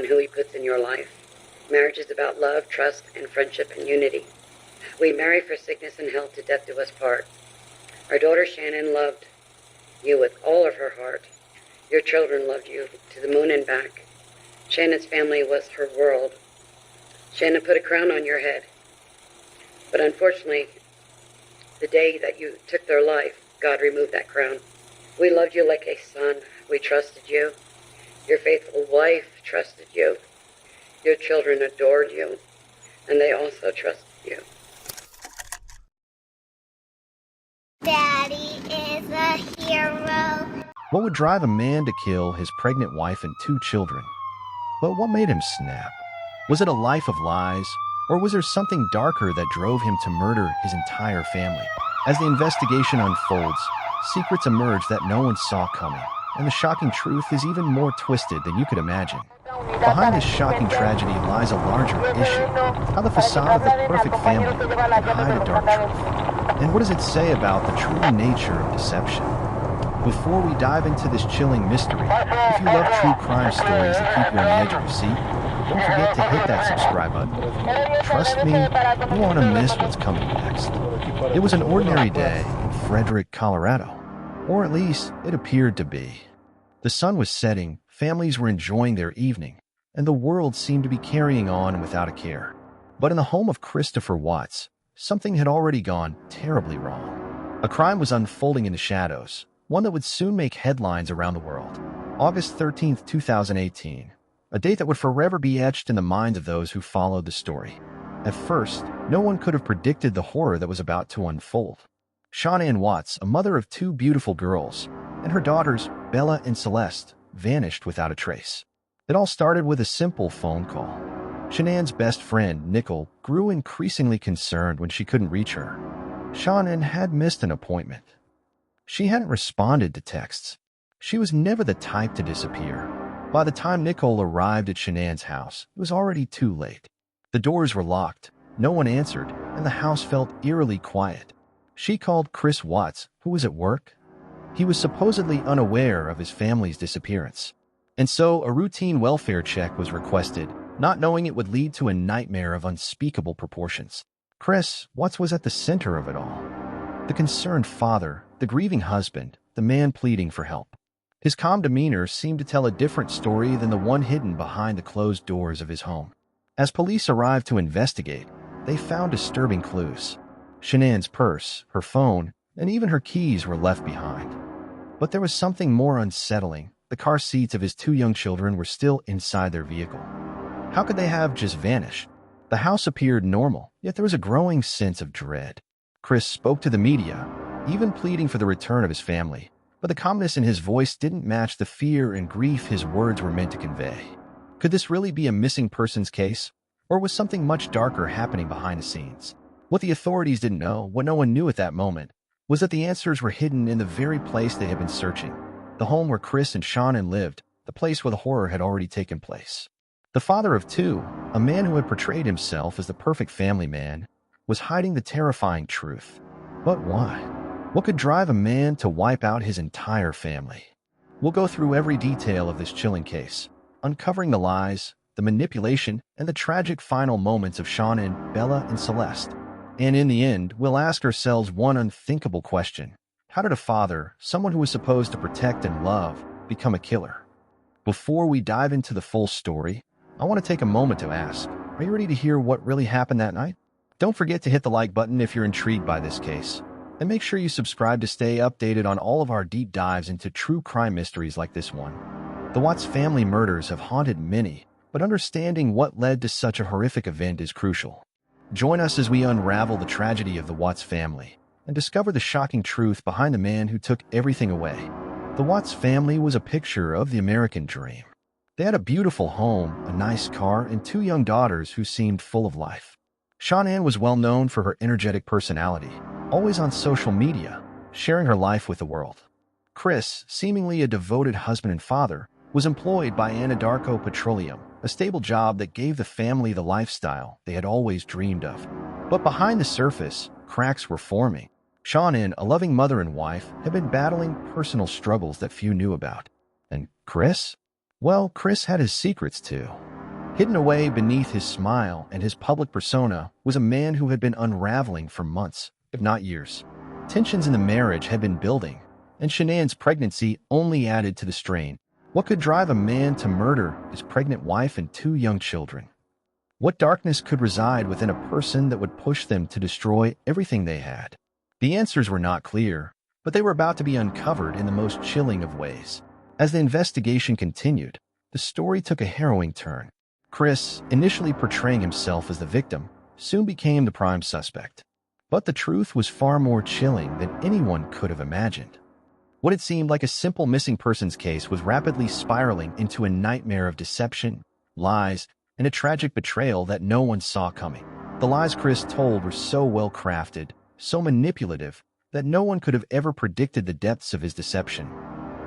who he puts in your life. Marriage is about love, trust, and friendship and unity. We marry for sickness and health, to death do us part. Our daughter Shanann loved you with all of her heart. Your children loved you to the moon and back. Shannon's family was her world. Shanann put a crown on your head. But unfortunately, the day that you took their life, God removed that crown. We loved you like a son. We trusted you. Your faithful wife trusted you. Your children adored you, and they also trusted you. Daddy is a hero. What would drive a man to kill his pregnant wife and 2 children? But what made him snap? Was it a life of lies, or was there something darker that drove him to murder his entire family? As the investigation unfolds, secrets emerge that no one saw coming, and the shocking truth is even more twisted than you could imagine. Behind this shocking tragedy lies a larger issue: how the facade of the perfect family can hide a dark truth. And what does it say about the true nature of deception? Before we dive into this chilling mystery, if you love true crime stories that keep you on the edge of your seat, don't forget to hit that subscribe button. Trust me, you don't want to miss what's coming next. It was an ordinary day in Frederick, Colorado. Or at least, it appeared to be. The sun was setting, families were enjoying their evening, and the world seemed to be carrying on without a care. But in the home of Christopher Watts, something had already gone terribly wrong. A crime was unfolding in the shadows, one that would soon make headlines around the world. August 13th, 2018, a date that would forever be etched in the minds of those who followed the story. At first, no one could have predicted the horror that was about to unfold. Shanann Watts, a mother of 2 beautiful girls, and her daughters, Bella and Celeste, vanished without a trace. It all started with a simple phone call. Shanann's best friend, Nicole, grew increasingly concerned when she couldn't reach her. Shanann had missed an appointment. She hadn't responded to texts. She was never the type to disappear. By the time Nicole arrived at Shanann's house, it was already too late. The doors were locked, no one answered, and the house felt eerily quiet. She called Chris Watts, who was at work. He was supposedly unaware of his family's disappearance. And so a routine welfare check was requested, not knowing it would lead to a nightmare of unspeakable proportions. Chris Watts was at the center of it all. The concerned father, the grieving husband, the man pleading for help. His calm demeanor seemed to tell a different story than the one hidden behind the closed doors of his home. As police arrived to investigate, they found disturbing clues. Shanann's purse, her phone, and even her keys were left behind. But there was something more unsettling. The car seats of his 2 young children were still inside their vehicle. How could they have just vanished? The house appeared normal, yet there was a growing sense of dread. Chris spoke to the media, even pleading for the return of his family, but the calmness in his voice didn't match the fear and grief his words were meant to convey. Could this really be a missing persons case, or was something much darker happening behind the scenes? What the authorities didn't know, what no one knew at that moment, was that the answers were hidden in the very place they had been searching. The home where Chris and Shanann lived, the place where the horror had already taken place. The father of 2, a man who had portrayed himself as the perfect family man, was hiding the terrifying truth. But why? What could drive a man to wipe out his entire family? We'll go through every detail of this chilling case, uncovering the lies, the manipulation, and the tragic final moments of Shanann, Bella, and Celeste. And in the end, we'll ask ourselves one unthinkable question. How did a father, someone who was supposed to protect and love, become a killer? Before we dive into the full story, I want to take a moment to ask, are you ready to hear what really happened that night? Don't forget to hit the like button if you're intrigued by this case. And make sure you subscribe to stay updated on all of our deep dives into true crime mysteries like this one. The Watts family murders have haunted many, but understanding what led to such a horrific event is crucial. Join us as we unravel the tragedy of the Watts family and discover the shocking truth behind the man who took everything away. The Watts family was a picture of the American dream. They had a beautiful home, a nice car, and 2 young daughters who seemed full of life. Shanann was well known for her energetic personality, always on social media, sharing her life with the world. Chris, seemingly a devoted husband and father, was employed by Anadarko Petroleum, a stable job that gave the family the lifestyle they had always dreamed of. But behind the surface, cracks were forming. Shanann, a loving mother and wife, had been battling personal struggles that few knew about. And Chris? Well, Chris had his secrets too. Hidden away beneath his smile and his public persona was a man who had been unraveling for months, if not years. Tensions in the marriage had been building, and Shanann's pregnancy only added to the strain. What could drive a man to murder his pregnant wife and 2 young children? What darkness could reside within a person that would push them to destroy everything they had? The answers were not clear, but they were about to be uncovered in the most chilling of ways. As the investigation continued, the story took a harrowing turn. Chris, initially portraying himself as the victim, soon became the prime suspect. But the truth was far more chilling than anyone could have imagined. What had seemed like a simple missing persons case was rapidly spiraling into a nightmare of deception, lies, and a tragic betrayal that no one saw coming. The lies Chris told were so well crafted, so manipulative, that no one could have ever predicted the depths of his deception.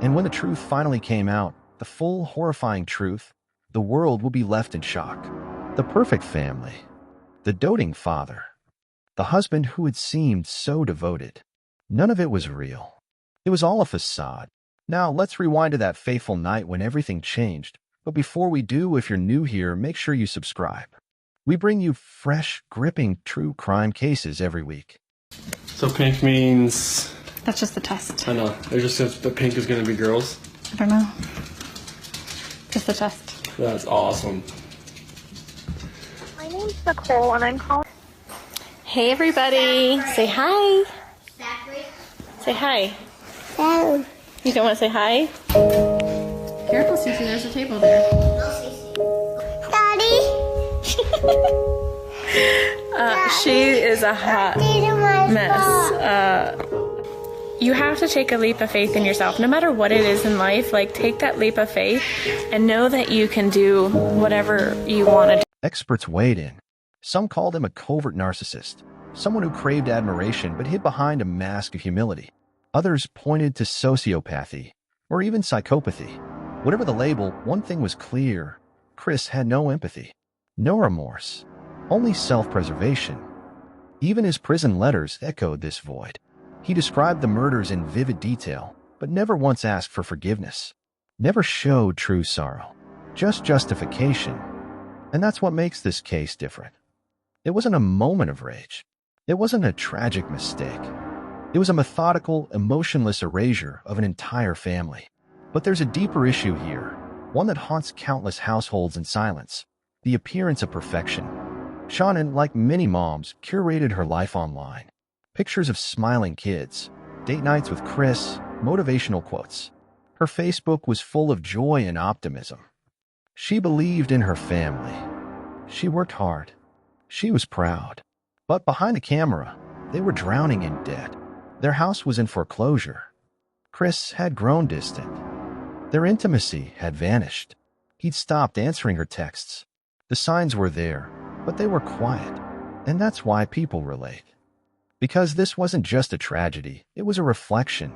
And when the truth finally came out, the full, horrifying truth, the world would be left in shock. The perfect family. The doting father. The husband who had seemed so devoted. None of it was real. It was all a facade. Now, let's rewind to that fateful night when everything changed. But before we do, if you're new here, make sure you subscribe. We bring you fresh, gripping, true crime cases every week. So pink means... That's just the test. I know. It just says the pink is going to be girls. I don't know. Just the test. That's awesome. My name's Nicole and I'm calling. Hey everybody. Say hi. Say hi. You don't want to say hi? Careful, Cece. There's a table there. Daddy. She is a hot mess. You have to take a leap of faith in yourself. No matter what it is in life, like take that leap of faith and know that you can do whatever you want to do. Experts weighed in. Some called him a covert narcissist, someone who craved admiration but hid behind a mask of humility. Others pointed to sociopathy, or even psychopathy. Whatever the label, one thing was clear. Chris had no empathy, no remorse, only self-preservation. Even his prison letters echoed this void. He described the murders in vivid detail, but never once asked for forgiveness. Never showed true sorrow, just justification. And that's what makes this case different. It wasn't a moment of rage. It wasn't a tragic mistake. It was a methodical, emotionless erasure of an entire family. But there's a deeper issue here, one that haunts countless households in silence: the appearance of perfection. Shanann, like many moms, curated her life online. Pictures of smiling kids, date nights with Chris, motivational quotes. Her Facebook was full of joy and optimism. She believed in her family. She worked hard. She was proud. But behind the camera, they were drowning in debt. Their house was in foreclosure. Chris had grown distant. Their intimacy had vanished. He'd stopped answering her texts. The signs were there, but they were quiet. And that's why people relate. Because this wasn't just a tragedy, it was a reflection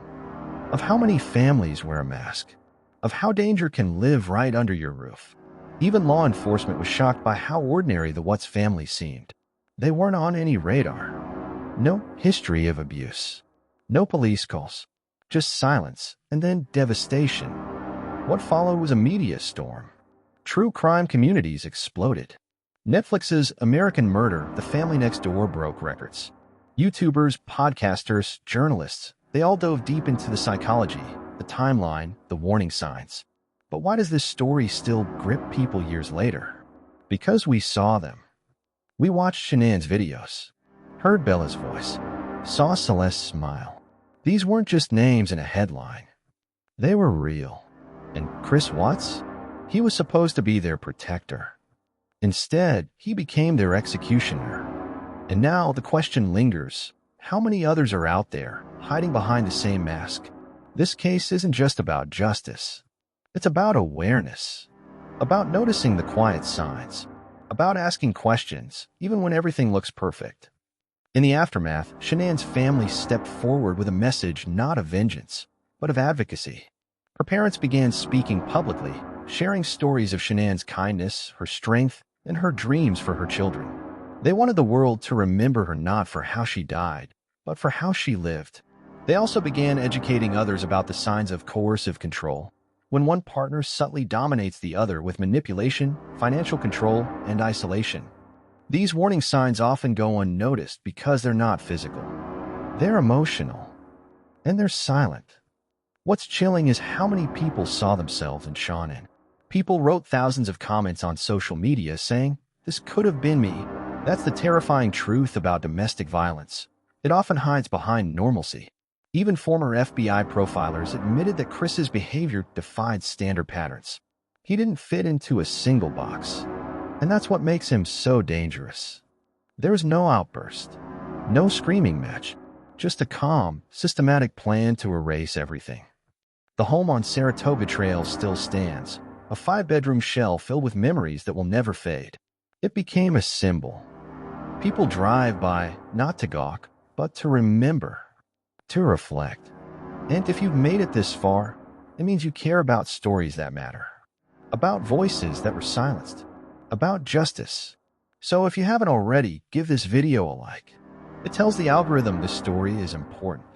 of how many families wear a mask, of how danger can live right under your roof. Even law enforcement was shocked by how ordinary the Watts family seemed. They weren't on any radar. No history of abuse. No police calls. Just silence, and then devastation. What followed was a media storm. True crime communities exploded. Netflix's American Murder, The Family Next Door broke records. YouTubers, podcasters, journalists, they all dove deep into the psychology, the timeline, the warning signs. But why does this story still grip people years later? Because we saw them. We watched Shanann's videos, heard Bella's voice, saw Celeste's smile. These weren't just names in a headline. They were real. And Chris Watts? He was supposed to be their protector. Instead, he became their executioner. And now the question lingers. How many others are out there, hiding behind the same mask? This case isn't just about justice. It's about awareness. About noticing the quiet signs. About asking questions, even when everything looks perfect. In the aftermath, Shanann's family stepped forward with a message not of vengeance, but of advocacy. Her parents began speaking publicly, sharing stories of Shanann's kindness, her strength, and her dreams for her children. They wanted the world to remember her not for how she died, but for how she lived. They also began educating others about the signs of coercive control. when one partner subtly dominates the other with manipulation, financial control, and isolation. These warning signs often go unnoticed because they're not physical. They're emotional, and they're silent. What's chilling is how many people saw themselves in Shanann. People wrote thousands of comments on social media saying, "This could have been me." That's the terrifying truth about domestic violence. It often hides behind normalcy. Even former FBI profilers admitted that Chris's behavior defied standard patterns. He didn't fit into a single box. And that's what makes him so dangerous. There's no outburst, no screaming match, just a calm, systematic plan to erase everything. The home on Saratoga Trail still stands, a 5-bedroom shell filled with memories that will never fade. It became a symbol. People drive by not to gawk, but to remember, to reflect. And if you've made it this far, it means you care about stories that matter, about voices that were silenced, about justice. So if you haven't already, give this video a like. It tells the algorithm this story is important.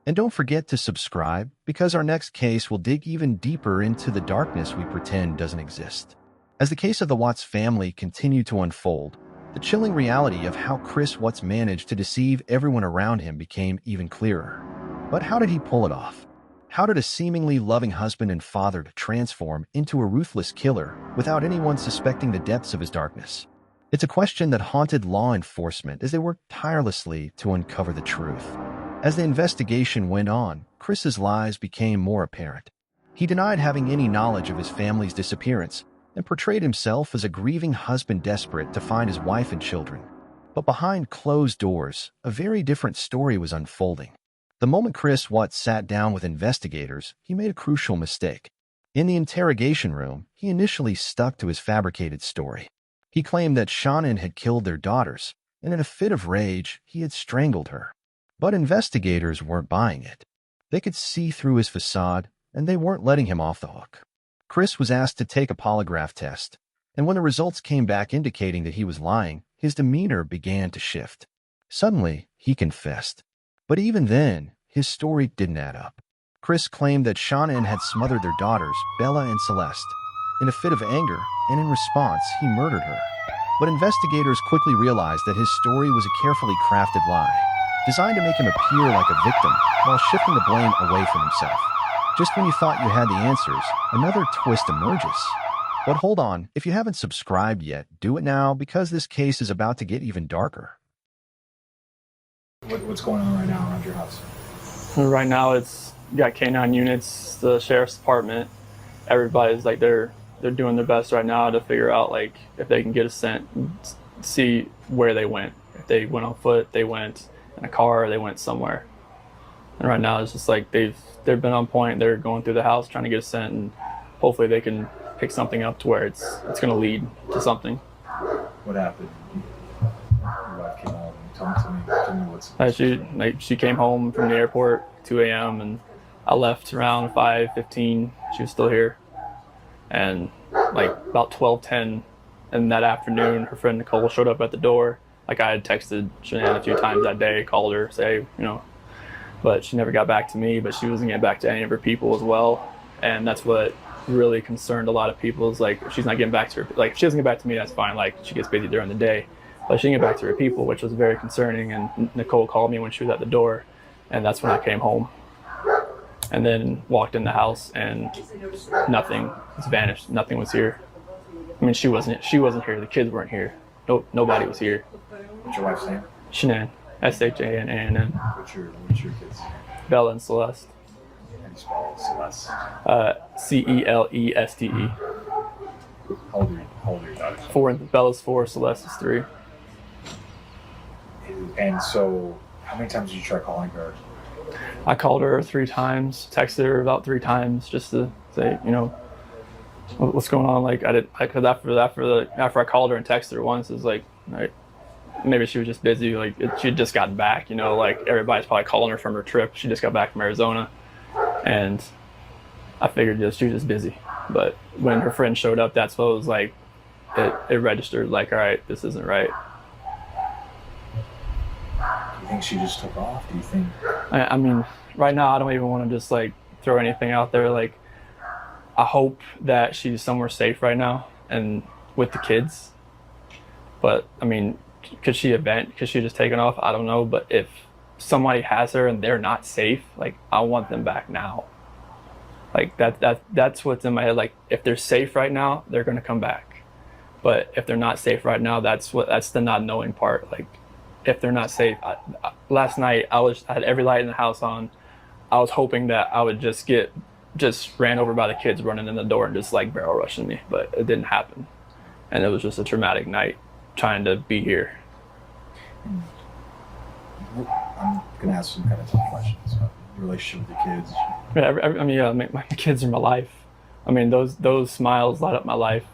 And don't forget to subscribe, because our next case will dig even deeper into the darkness we pretend doesn't exist. As the case of the Watts family continued to unfold, the chilling reality of how Chris Watts managed to deceive everyone around him became even clearer. But how did he pull it off? How did a seemingly loving husband and father transform into a ruthless killer without anyone suspecting the depths of his darkness? It's a question that haunted law enforcement as they worked tirelessly to uncover the truth. As the investigation went on, Chris's lies became more apparent. He denied having any knowledge of his family's disappearance and portrayed himself as a grieving husband desperate to find his wife and children. But behind closed doors, a very different story was unfolding. The moment Chris Watts sat down with investigators, he made a crucial mistake. In the interrogation room, he initially stuck to his fabricated story. He claimed that Shanann had killed their daughters, and in a fit of rage, he had strangled her. But investigators weren't buying it. They could see through his facade, and they weren't letting him off the hook. Chris was asked to take a polygraph test, and when the results came back indicating that he was lying, his demeanor began to shift. Suddenly, he confessed. But even then, his story didn't add up. Chris claimed that Shanann had smothered their daughters, Bella and Celeste, in a fit of anger, and in response, he murdered her. But investigators quickly realized that his story was a carefully crafted lie, designed to make him appear like a victim while shifting the blame away from himself. Just when you thought you had the answers, another twist emerges. But hold on, if you haven't subscribed yet, do it now, because this case is about to get even darker. What's going on right now around your house? Right now, it's got K9 units, the sheriff's department. Everybody's like they're doing their best right now to figure out like if they can get a scent, see where they went. If they went on foot, they went in a car, or they went somewhere. And right now, it's just like they've been on point. They're going through the house trying to get a scent, and hopefully they can pick something up to where it's going to lead to something. What happened? Your wife came home. Tell me what's. She came home from the airport 2 a.m. and I left around 5:15. She was still here, and like about 12:10 in that afternoon, her friend Nicole showed up at the door. Like I had texted Shanann a few times that day, called her, say but she never got back to me. But she wasn't getting back to any of her people as well, and that's what really concerned a lot of people. Is like she's not getting back to her. Like if she doesn't get back to me, that's fine. Like she gets busy during the day. But she didn't get back to her people, which was very concerning. And Nicole called me when she was at the door, and that's when I came home. And then walked in the house, and nothing was vanished. Nothing was here. I mean, she wasn't here. The kids weren't here. Nobody was here. What's your wife's name? Shanann, Shanann. What's your kids? Bella and Celeste. How do you spell Celeste? Celeste. How old are your daughters? 4, and Bella's 4, Celeste is 3. And so, how many times did you try calling her? I called her 3 times, texted her about 3 times just to say, what's going on. Like because after I called her and texted her once, it's like, maybe she was just busy. Like she had just gotten back, like everybody's probably calling her from her trip. She just got back from Arizona, and I figured she was just busy. But when her friend showed up, that's what it was like. It registered like, all right, this isn't right. Do you think she just took off? Do you think? I mean, right now I don't even want to just like throw anything out there. Like I hope that she's somewhere safe right now and with the kids. But I mean, could she event? Could she just taken off? I don't know. But if somebody has her and they're not safe, like, I want them back now. Like that's what's in my head. Like, if they're safe right now, they're gonna come back. But if they're not safe right now, that's the not knowing part. Like, if they're not safe, last night I had every light in the house on. I was hoping that I would just ran over by the kids running in the door and just like barrel rushing me, but it didn't happen. And it was just a traumatic night trying to be here. I'm gonna ask some kind of tough questions about your relationship with the kids. Yeah, my kids are my life. I mean, those smiles light up my life.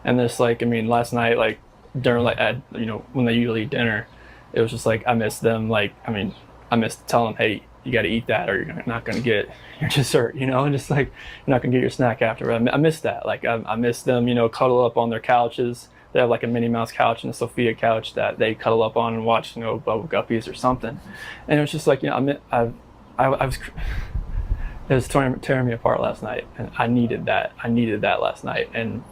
And it's like, I mean, last night, like during when they usually eat dinner, it was just like I missed them. Like, I mean, I missed telling them, hey, you got to eat that or you're not going to get your dessert, and just like you're not going to get your snack after. I miss that. Like, I miss them, cuddle up on their couches. They have like a Minnie Mouse couch and a Sophia couch that they cuddle up on and watch, Bubble Guppies or something. And it was just like, it was tearing me apart last night, and I needed that. I needed that last night, and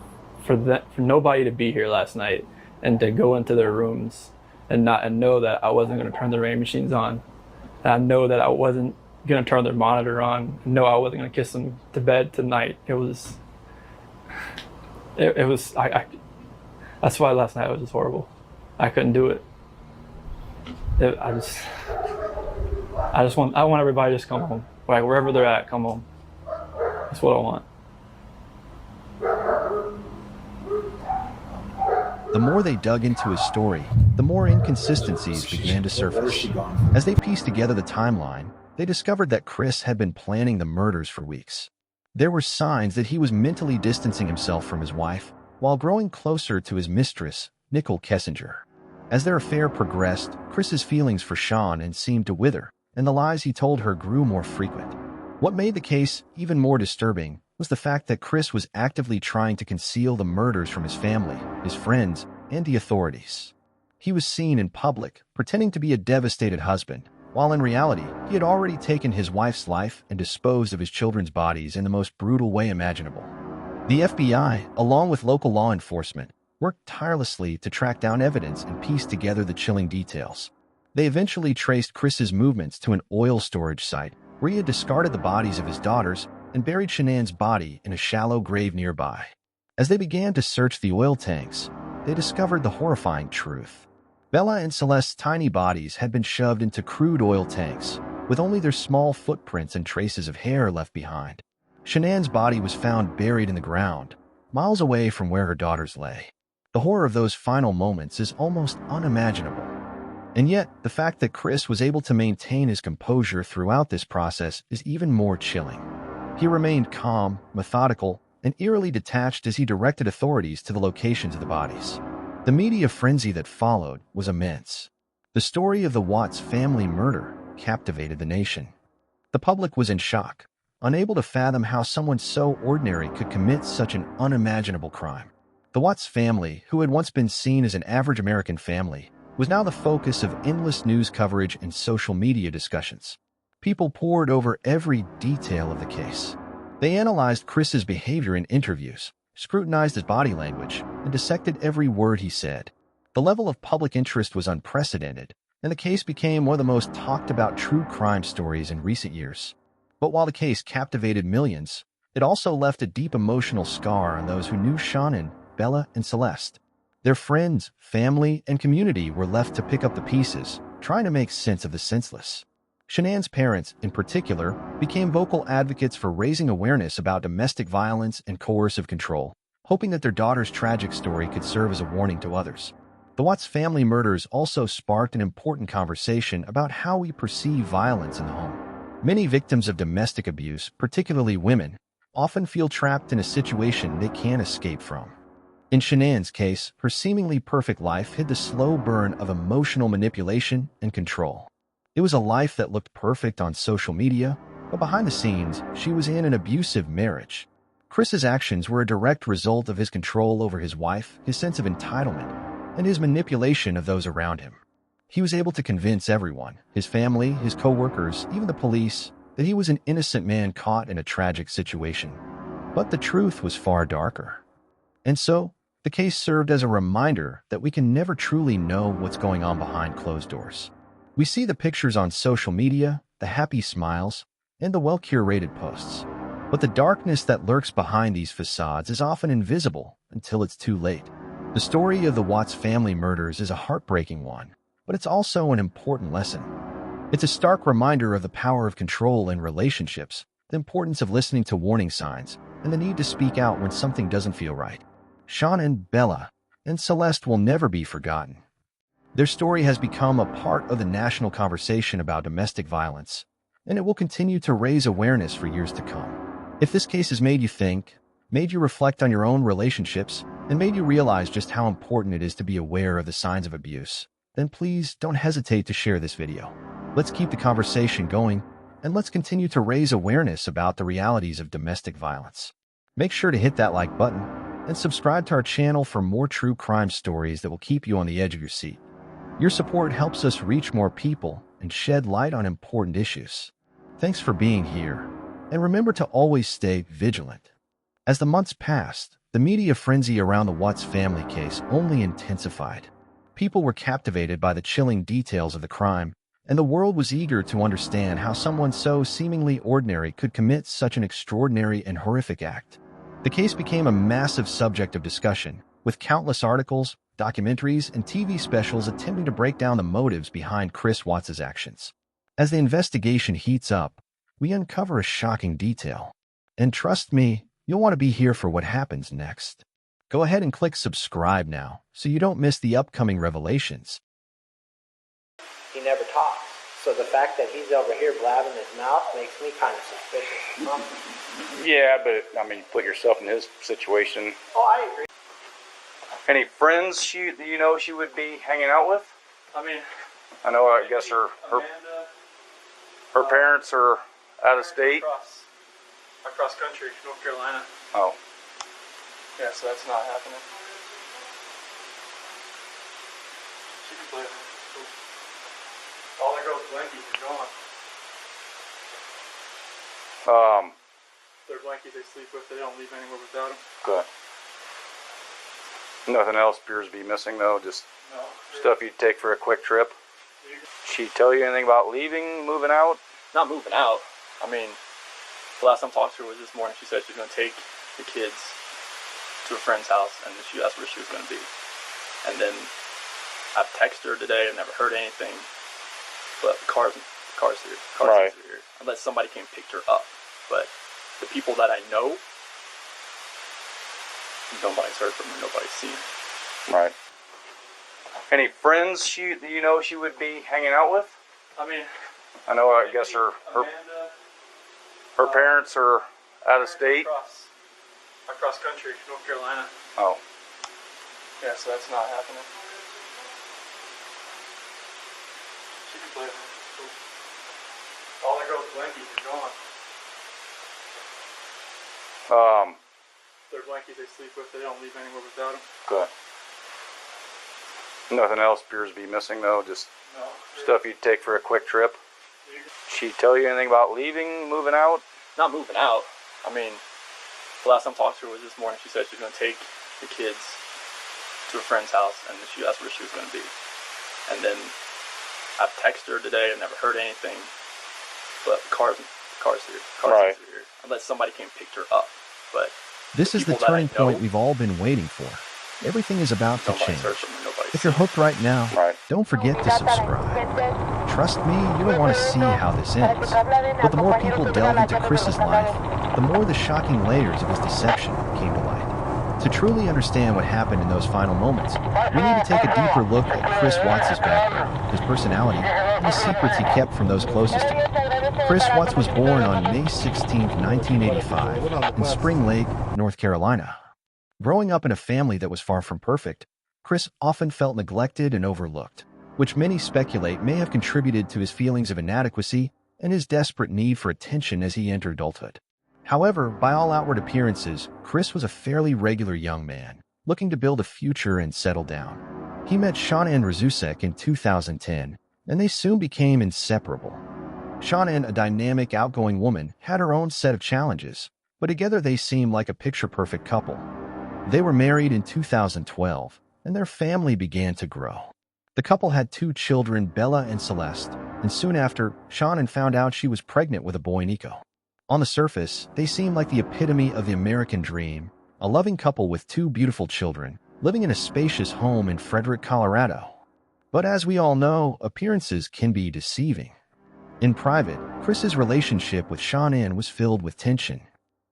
for nobody to be here last night and to go into their rooms and know that I wasn't going to turn the rain machines on, and I know that I wasn't going to turn their monitor on, and know I wasn't going to kiss them to bed tonight. It was that's why last night was just horrible. I couldn't do it. I want everybody to just come home. Like, wherever they're at, come home. That's what I want. The more they dug into his story, the more inconsistencies began to surface. As they pieced together the timeline, they discovered that Chris had been planning the murders for weeks. There were signs that he was mentally distancing himself from his wife while growing closer to his mistress, Nicole Kessinger. As their affair progressed, Chris's feelings for Shanann seemed to wither, and the lies he told her grew more frequent. What made the case even more disturbing was the fact that Chris was actively trying to conceal the murders from his family, his friends, and the authorities. He was seen in public, pretending to be a devastated husband, while in reality, he had already taken his wife's life and disposed of his children's bodies in the most brutal way imaginable. The FBI, along with local law enforcement, worked tirelessly to track down evidence and piece together the chilling details. They eventually traced Chris's movements to an oil storage site where he had discarded the bodies of his daughters and buried Shanann's body in a shallow grave nearby. As they began to search the oil tanks, they discovered the horrifying truth. Bella and Celeste's tiny bodies had been shoved into crude oil tanks, with only their small footprints and traces of hair left behind. Shanann's body was found buried in the ground, miles away from where her daughters lay. The horror of those final moments is almost unimaginable. And yet, the fact that Chris was able to maintain his composure throughout this process is even more chilling. He remained calm, methodical, and eerily detached as he directed authorities to the locations of the bodies. The media frenzy that followed was immense. The story of the Watts family murder captivated the nation. The public was in shock, unable to fathom how someone so ordinary could commit such an unimaginable crime. The Watts family, who had once been seen as an average American family, was now the focus of endless news coverage and social media discussions. People pored over every detail of the case. They analyzed Chris's behavior in interviews, scrutinized his body language, and dissected every word he said. The level of public interest was unprecedented, and the case became one of the most talked about true crime stories in recent years. But while the case captivated millions, it also left a deep emotional scar on those who knew Shanann, Bella, and Celeste. Their friends, family, and community were left to pick up the pieces, trying to make sense of the senseless. Shanann's parents, in particular, became vocal advocates for raising awareness about domestic violence and coercive control, hoping that their daughter's tragic story could serve as a warning to others. The Watts family murders also sparked an important conversation about how we perceive violence in the home. Many victims of domestic abuse, particularly women, often feel trapped in a situation they can't escape from. In Shanann's case, her seemingly perfect life hid the slow burn of emotional manipulation and control. It was a life that looked perfect on social media, but behind the scenes, she was in an abusive marriage. Chris's actions were a direct result of his control over his wife, his sense of entitlement, and his manipulation of those around him. He was able to convince everyone, his family, his co-workers, even the police, that he was an innocent man caught in a tragic situation. But the truth was far darker. And so, the case served as a reminder that we can never truly know what's going on behind closed doors. We see the pictures on social media, the happy smiles, and the well-curated posts. But the darkness that lurks behind these facades is often invisible until it's too late. The story of the Watts family murders is a heartbreaking one, but it's also an important lesson. It's a stark reminder of the power of control in relationships, the importance of listening to warning signs, and the need to speak out when something doesn't feel right. Shanann, Bella, and Celeste will never be forgotten. Their story has become a part of the national conversation about domestic violence, and it will continue to raise awareness for years to come. If this case has made you think, made you reflect on your own relationships, and made you realize just how important it is to be aware of the signs of abuse, then please don't hesitate to share this video. Let's keep the conversation going, and let's continue to raise awareness about the realities of domestic violence. Make sure to hit that like button and subscribe to our channel for more true crime stories that will keep you on the edge of your seat. Your support helps us reach more people and shed light on important issues. Thanks for being here, and remember to always stay vigilant. As the months passed, the media frenzy around the Watts family case only intensified. People were captivated by the chilling details of the crime, and the world was eager to understand how someone so seemingly ordinary could commit such an extraordinary and horrific act. The case became a massive subject of discussion, with countless articles, documentaries, and TV specials attempting to break down the motives behind Chris Watts' actions. As the investigation heats up, we uncover a shocking detail. And trust me, you'll want to be here for what happens next. Go ahead and click subscribe now, so you don't miss the upcoming revelations. He never talks. So the fact that he's over here blabbing his mouth makes me kind of suspicious. Yeah, but I mean, put yourself in his situation. Oh, I agree. Any friends you know she would be hanging out with? I mean, I know. I guess her parents are out of state. Across country, North Carolina. Oh. Yeah, so that's not happening. She can play. All the girls' blankies are gone. Their blankies they sleep with, they don't leave anywhere without them. Good. Nothing else appears to be missing though, just No. stuff you'd take for a quick trip. She tell you anything about leaving, moving out? Not moving out. I mean, the last time I talked to her was this morning. She said she was going to take the kids to a friend's house, and she asked where she was going to be. And then I've texted her today. I've never heard anything. But the car's here. Right. Are here. Unless somebody came and picked her up. But the people that I know, nobody's heard from her. Nobody's seen her. Right. Any friends you know she would be hanging out with? I mean, I know. I guess her parents are out of state. Across country, North Carolina. Oh. Yeah, so that's not happening. She can play. All the girls' blankies are gone. Their blankies they sleep with, they don't leave anywhere without them. Good. Nothing else appears to be missing though, just No. stuff you'd take for a quick trip. She tell you anything about leaving, moving out? Not moving out. I mean, the last time I talked to her was this morning. She said she was going to take the kids to a friend's house, and she asked where she was going to be. And then I've texted her today. I've never heard anything. But the car's here. Right. Here. Unless somebody came and picked her up. But This is the people that I turning point know, we've all been waiting for. Everything is about to nobody's change. heard from her. Nobody's If you're seen her. hooked right now, Right. don't forget to subscribe. Trust me, you don't want to see how this ends. But the more people delve into Chris's life, the more the shocking layers of his deception came to light. To truly understand what happened in those final moments, we need to take a deeper look at Chris Watts' background, his personality, and the secrets he kept from those closest to him. Chris Watts was born on May 16, 1985, in Spring Lake, North Carolina. Growing up in a family that was far from perfect, Chris often felt neglected and overlooked, which many speculate may have contributed to his feelings of inadequacy and his desperate need for attention as he entered adulthood. However, by all outward appearances, Chris was a fairly regular young man, looking to build a future and settle down. He met Shanann Watts in 2010, and they soon became inseparable. Shanann, a dynamic, outgoing woman, had her own set of challenges, but together they seemed like a picture-perfect couple. They were married in 2012, and their family began to grow. The couple had 2 children, Bella and Celeste, and soon after, Shanann found out she was pregnant with a boy, Nico. On the surface, they seemed like the epitome of the American dream, a loving couple with 2 beautiful children, living in a spacious home in Frederick, Colorado. But as we all know, appearances can be deceiving. In private, Chris's relationship with Shanann was filled with tension.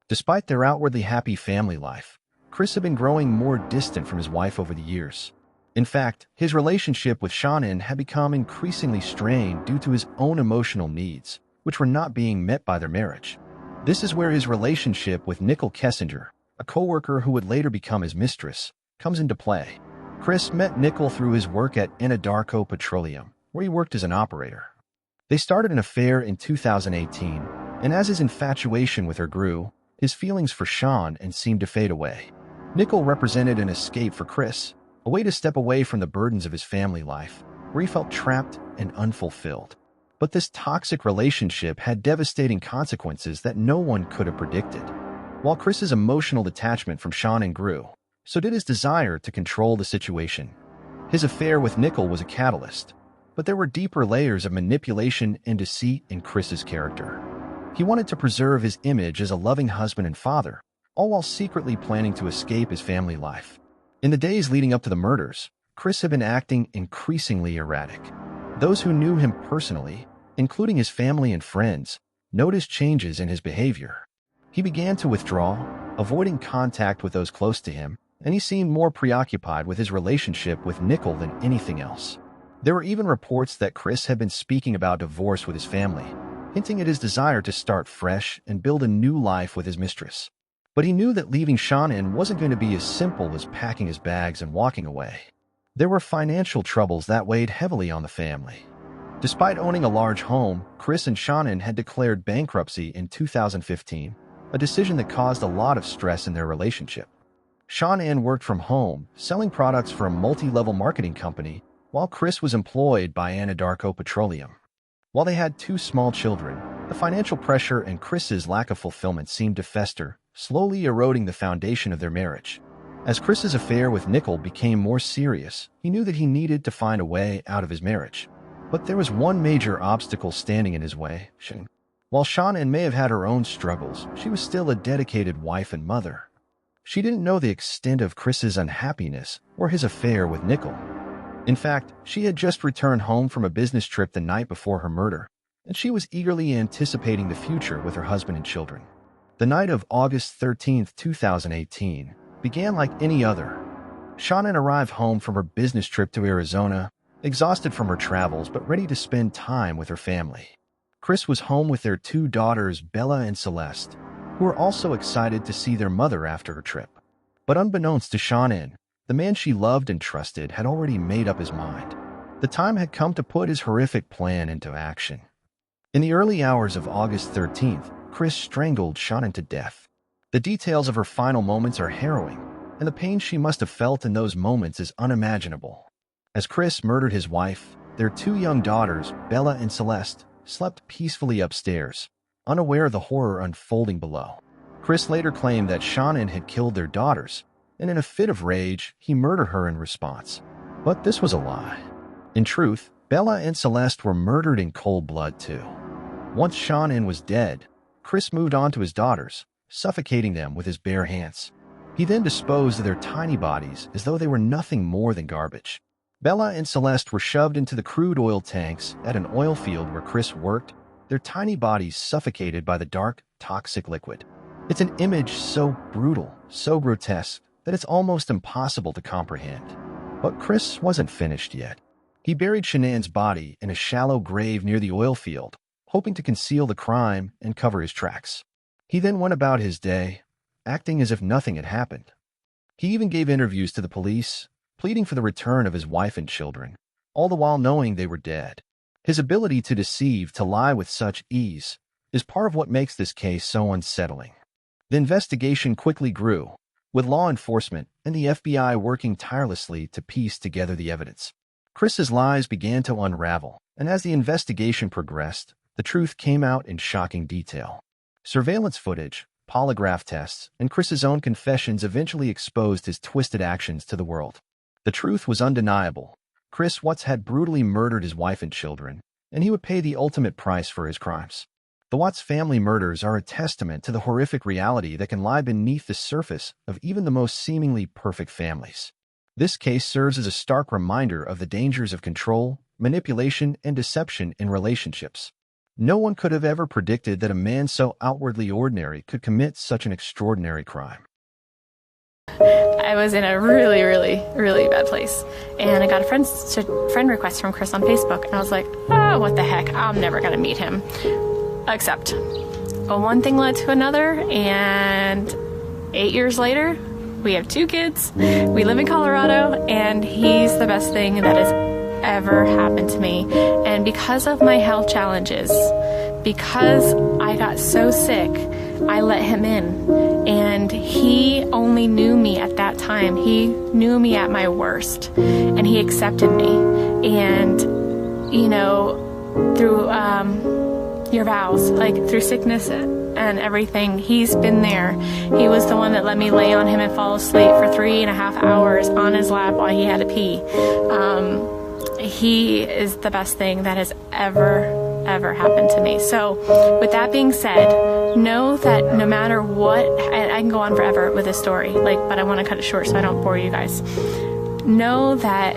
Despite their outwardly happy family life, Chris had been growing more distant from his wife over the years. In fact, his relationship with Shanann had become increasingly strained due to his own emotional needs, which were not being met by their marriage. This is where his relationship with Nicole Kessinger, a co-worker who would later become his mistress, comes into play. Chris met Nicole through his work at Anadarko Petroleum, where he worked as an operator. They started an affair in 2018, and as his infatuation with her grew, his feelings for Shanann seemed to fade away. Nicole represented an escape for Chris, a way to step away from the burdens of his family life, where he felt trapped and unfulfilled. But this toxic relationship had devastating consequences that no one could have predicted. While Chris's emotional detachment from Shanann grew, so did his desire to control the situation. His affair with Nicole was a catalyst, but there were deeper layers of manipulation and deceit in Chris's character. He wanted to preserve his image as a loving husband and father, all while secretly planning to escape his family life. In the days leading up to the murders, Chris had been acting increasingly erratic. Those who knew him personally, including his family and friends, noticed changes in his behavior. He began to withdraw, avoiding contact with those close to him, and he seemed more preoccupied with his relationship with Nicole than anything else. There were even reports that Chris had been speaking about divorce with his family, hinting at his desire to start fresh and build a new life with his mistress. But he knew that leaving Shanann wasn't going to be as simple as packing his bags and walking away. There were financial troubles that weighed heavily on the family. Despite owning a large home, Chris and Shanann had declared bankruptcy in 2015, a decision that caused a lot of stress in their relationship. Shanann worked from home, selling products for a multi-level marketing company, while Chris was employed by Anadarko Petroleum. While they had 2 small children, the financial pressure and Chris's lack of fulfillment seemed to fester, slowly eroding the foundation of their marriage. As Chris's affair with Nicole became more serious, he knew that he needed to find a way out of his marriage. But there was one major obstacle standing in his way. While Shanann may have had her own struggles, she was still a dedicated wife and mother. She didn't know the extent of Chris's unhappiness or his affair with Nicole. In fact, she had just returned home from a business trip the night before her murder, and she was eagerly anticipating the future with her husband and children. The night of August 13, 2018, began like any other. Shanann arrived home from her business trip to Arizona, exhausted from her travels but ready to spend time with her family. Chris was home with their 2 daughters, Bella and Celeste, who were also excited to see their mother after her trip. But unbeknownst to Shanann, the man she loved and trusted had already made up his mind. The time had come to put his horrific plan into action. In the early hours of August 13th, Chris strangled Shanann to death. The details of her final moments are harrowing, and the pain she must have felt in those moments is unimaginable. As Chris murdered his wife, their 2 young daughters, Bella and Celeste, slept peacefully upstairs, unaware of the horror unfolding below. Chris later claimed that Shanann had killed their daughters, and in a fit of rage, he murdered her in response. But this was a lie. In truth, Bella and Celeste were murdered in cold blood too. Once Shanann was dead, Chris moved on to his daughters, suffocating them with his bare hands. He then disposed of their tiny bodies as though they were nothing more than garbage. Bella and Celeste were shoved into the crude oil tanks at an oil field where Chris worked, their tiny bodies suffocated by the dark, toxic liquid. It's an image so brutal, so grotesque, that it's almost impossible to comprehend. But Chris wasn't finished yet. He buried Shanann's body in a shallow grave near the oil field, hoping to conceal the crime and cover his tracks. He then went about his day, acting as if nothing had happened. He even gave interviews to the police, pleading for the return of his wife and children, all the while knowing they were dead. His ability to deceive, to lie with such ease, is part of what makes this case so unsettling. The investigation quickly grew, with law enforcement and the FBI working tirelessly to piece together the evidence. Chris's lies began to unravel, and as the investigation progressed, the truth came out in shocking detail. Surveillance footage, polygraph tests, and Chris's own confessions eventually exposed his twisted actions to the world. The truth was undeniable. Chris Watts had brutally murdered his wife and children, and he would pay the ultimate price for his crimes. The Watts family murders are a testament to the horrific reality that can lie beneath the surface of even the most seemingly perfect families. This case serves as a stark reminder of the dangers of control, manipulation, and deception in relationships. No one could have ever predicted that a man so outwardly ordinary could commit such an extraordinary crime. I was in a really, really, really bad place. And I got a friend request from Chris on Facebook. And I was like, oh, what the heck? I'm never going to meet him. Except, well, one thing led to another. And 8 years later, we have 2 kids. We live in Colorado. And he's the best thing that has ever happened to me. And because of my health challenges, because I got so sick, I let him in. And he only knew me at that time. He knew me at my worst. And he accepted me. And, you know, through your vows, like through sickness and everything, he's been there. He was the one that let me lay on him and fall asleep for 3.5 hours on his lap while he had to pee. He is the best thing that has ever happened to me. So with that being said, know that no matter what, I can go on forever with this story, but I want to cut it short so I don't bore you guys. Know that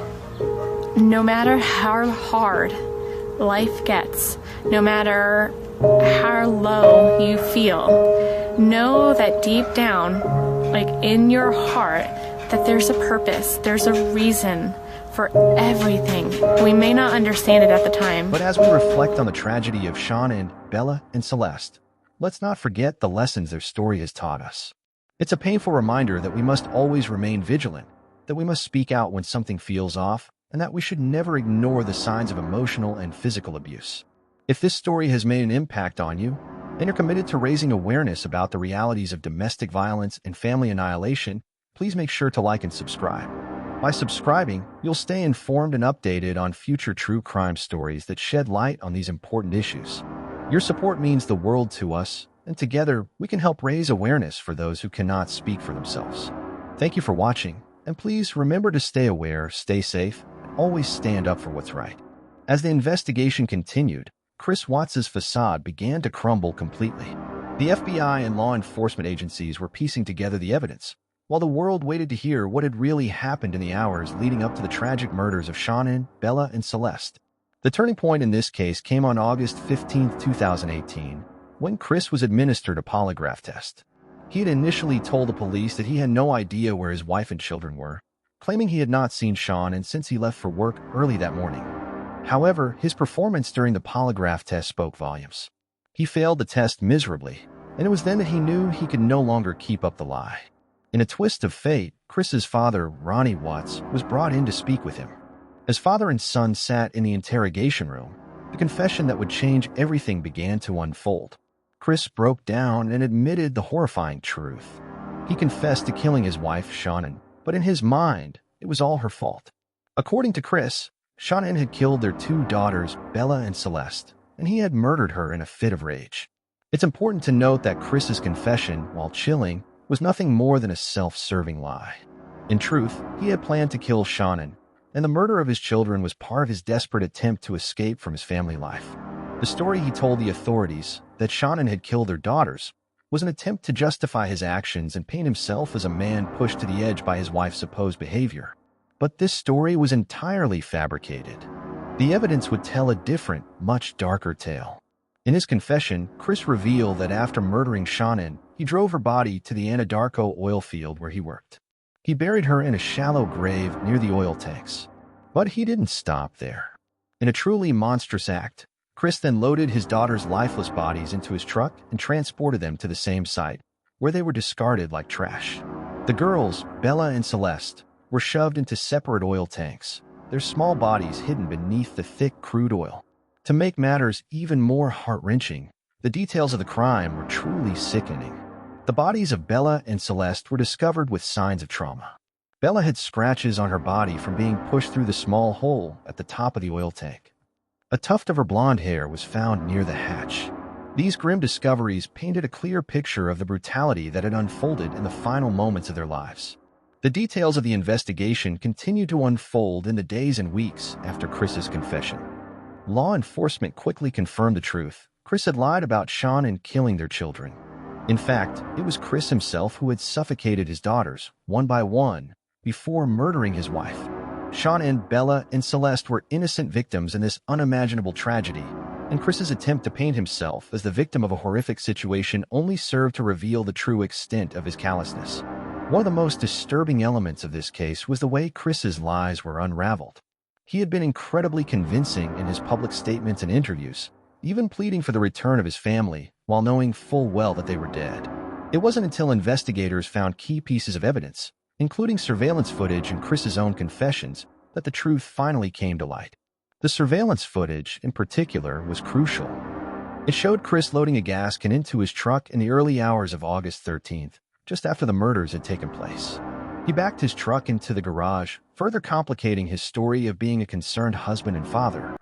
no matter how hard life gets, no matter how low you feel, know that deep down, in your heart, that there's a purpose, there's a reason for everything. We may not understand it at the time. But as we reflect on the tragedy of Shanann, Bella, and Celeste, let's not forget the lessons their story has taught us. It's a painful reminder that we must always remain vigilant, that we must speak out when something feels off, and that we should never ignore the signs of emotional and physical abuse. If this story has made an impact on you, and you're committed to raising awareness about the realities of domestic violence and family annihilation, please make sure to like and subscribe. By subscribing, you'll stay informed and updated on future true crime stories that shed light on these important issues. Your support means the world to us, and together we can help raise awareness for those who cannot speak for themselves. Thank you for watching, and please remember to stay aware, stay safe, and always stand up for what's right. As the investigation continued, Chris Watts' facade began to crumble completely. The FBI and law enforcement agencies were piecing together the evidence, while the world waited to hear what had really happened in the hours leading up to the tragic murders of Shanann, Bella, and Celeste. The turning point in this case came on August 15, 2018, when Chris was administered a polygraph test. He had initially told the police that he had no idea where his wife and children were, claiming he had not seen Shanann since he left for work early that morning. However, his performance during the polygraph test spoke volumes. He failed the test miserably, and it was then that he knew he could no longer keep up the lie. In a twist of fate, Chris's father, Ronnie Watts, was brought in to speak with him. As father and son sat in the interrogation room, the confession that would change everything began to unfold. Chris broke down and admitted the horrifying truth. He confessed to killing his wife, Shanann, but in his mind, it was all her fault. According to Chris, Shanann had killed their 2 daughters, Bella and Celeste, and he had murdered her in a fit of rage. It's important to note that Chris's confession, while chilling, was nothing more than a self-serving lie. In truth, he had planned to kill Shanann, and the murder of his children was part of his desperate attempt to escape from his family life. The story he told the authorities, that Shanann had killed their daughters, was an attempt to justify his actions and paint himself as a man pushed to the edge by his wife's supposed behavior. But this story was entirely fabricated. The evidence would tell a different, much darker tale. In his confession, Chris revealed that after murdering Shanann, he drove her body to the Anadarko oil field where he worked. He buried her in a shallow grave near the oil tanks. But he didn't stop there. In a truly monstrous act, Chris then loaded his daughter's lifeless bodies into his truck and transported them to the same site, where they were discarded like trash. The girls, Bella and Celeste, were shoved into separate oil tanks, their small bodies hidden beneath the thick crude oil. To make matters even more heart-wrenching, the details of the crime were truly sickening. The bodies of Bella and Celeste were discovered with signs of trauma. Bella had scratches on her body from being pushed through the small hole at the top of the oil tank. A tuft of her blonde hair was found near the hatch. These grim discoveries painted a clear picture of the brutality that had unfolded in the final moments of their lives. The details of the investigation continued to unfold in the days and weeks after Chris's confession. Law enforcement quickly confirmed the truth. Chris had lied about Shanann killing their children. In fact, it was Chris himself who had suffocated his daughters, one by one, before murdering his wife. Shanann, Bella, and Celeste were innocent victims in this unimaginable tragedy, and Chris's attempt to paint himself as the victim of a horrific situation only served to reveal the true extent of his callousness. One of the most disturbing elements of this case was the way Chris's lies were unraveled. He had been incredibly convincing in his public statements and interviews, even pleading for the return of his family, while knowing full well that they were dead. It wasn't until investigators found key pieces of evidence, including surveillance footage and Chris's own confessions, that the truth finally came to light. The surveillance footage, in particular, was crucial. It showed Chris loading a gas can into his truck in the early hours of August 13th, just after the murders had taken place. He backed his truck into the garage, further complicating his story of being a concerned husband and father.